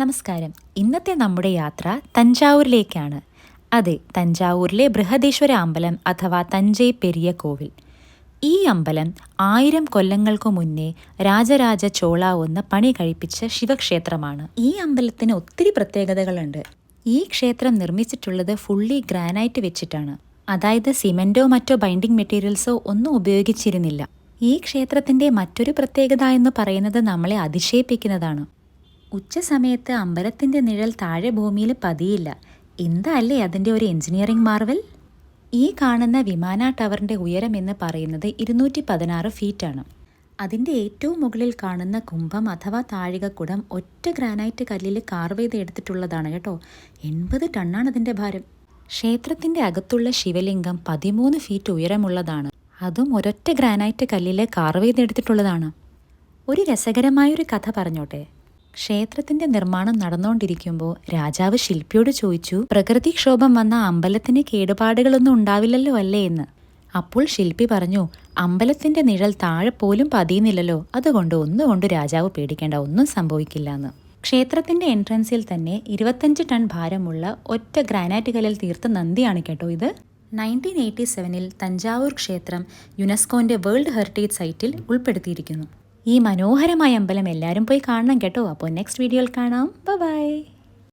നമസ്കാരം. ഇന്നത്തെ നമ്മുടെ യാത്ര തഞ്ചാവൂരിലേക്കാണ്. അതെ, തഞ്ചാവൂരിലെ ബൃഹദീശ്വര അമ്പലം അഥവാ തഞ്ചൈ പെരിയ കോവിൽ. ഈ അമ്പലം 1000 കൊല്ലങ്ങൾക്കു മുന്നേ രാജരാജ ചോള ഒന്ന് പണി കഴിപ്പിച്ച ശിവക്ഷേത്രമാണ്. ഈ അമ്പലത്തിന് ഒത്തിരി പ്രത്യേകതകളുണ്ട്. ഈ ക്ഷേത്രം നിർമ്മിച്ചിട്ടുള്ളത് ഫുള്ളി ഗ്രാനൈറ്റ് വെച്ചിട്ടാണ്. അതായത് സിമെന്റോ മറ്റോ ബൈൻഡിങ് മെറ്റീരിയൽസോ ഒന്നും ഉപയോഗിച്ചിരുന്നില്ല. ഈ ക്ഷേത്രത്തിന്റെ മറ്റൊരു പ്രത്യേകത എന്ന് പറയുന്നത് നമ്മളെ അതിശയിപ്പിക്കുന്നതാണ്. ഉച്ച സമയത്ത് അമ്പലത്തിന്റെ നിഴൽ താഴെ ഭൂമിയിൽ പതിയില്ല. എന്തല്ലേ അതിൻ്റെ ഒരു എഞ്ചിനീയറിംഗ് മാർവൽ. ഈ കാണുന്ന വിമാന ടവറിന്റെ ഉയരം എന്ന് പറയുന്നത് 216 ഫീറ്റാണ്. അതിൻ്റെ ഏറ്റവും മുകളിൽ കാണുന്ന കുംഭം അഥവാ താഴികക്കുടം ഒറ്റ ഗ്രാനൈറ്റ് കല്ലിൽ കാർവ് ചെയ്ത് എടുത്തിട്ടുള്ളതാണ് കേട്ടോ. 80 ടണ്ണാണ് അതിൻ്റെ ഭാരം. ക്ഷേത്രത്തിന്റെ അകത്തുള്ള ശിവലിംഗം 13 ഫീറ്റ് ഉയരമുള്ളതാണ്. അതും ഒരൊറ്റ ഗ്രാനൈറ്റ് കല്ലിൽ കാർവ് ചെയ്തെടുത്തിട്ടുള്ളതാണ്. ഒരു രസകരമായൊരു കഥ പറഞ്ഞോട്ടെ. ക്ഷേത്രത്തിന്റെ നിർമ്മാണം നടന്നുകൊണ്ടിരിക്കുമ്പോൾ രാജാവ് ശില്പിയോട് ചോദിച്ചു, പ്രകൃതിക്ഷോഭം വന്ന അമ്പലത്തിന് കേടുപാടുകളൊന്നും ഉണ്ടാവില്ലല്ലോ അല്ലേ എന്ന്. അപ്പോൾ ശില്പി പറഞ്ഞു, അമ്പലത്തിന്റെ നിഴൽ താഴെ പോലും പതിയുന്നില്ലല്ലോ, അതുകൊണ്ട് ഒന്നുകൊണ്ട് രാജാവ് പേടിക്കേണ്ട, ഒന്നും സംഭവിക്കില്ല എന്ന്. ക്ഷേത്രത്തിന്റെ എൻട്രൻസിൽ തന്നെ 25 ടൺ ഭാരമുള്ള ഒറ്റ ഗ്രാനൈറ്റ് കല്ലിൽ തീർത്ത നന്ദിയാണ് കേട്ടോ ഇത്. 1987 തഞ്ചാവൂർ ക്ഷേത്രം യുനെസ്കോന്റെ വേൾഡ് ഹെറിറ്റേജ് സൈറ്റിൽ ഉൾപ്പെടുത്തിയിരിക്കുന്നു. ഈ മനോഹരമായ അമ്പലം എല്ലാവരും പോയി കാണണം കേട്ടോ. അപ്പോൾ നെക്സ്റ്റ് വീഡിയോയിൽ കാണാം. ബൈ.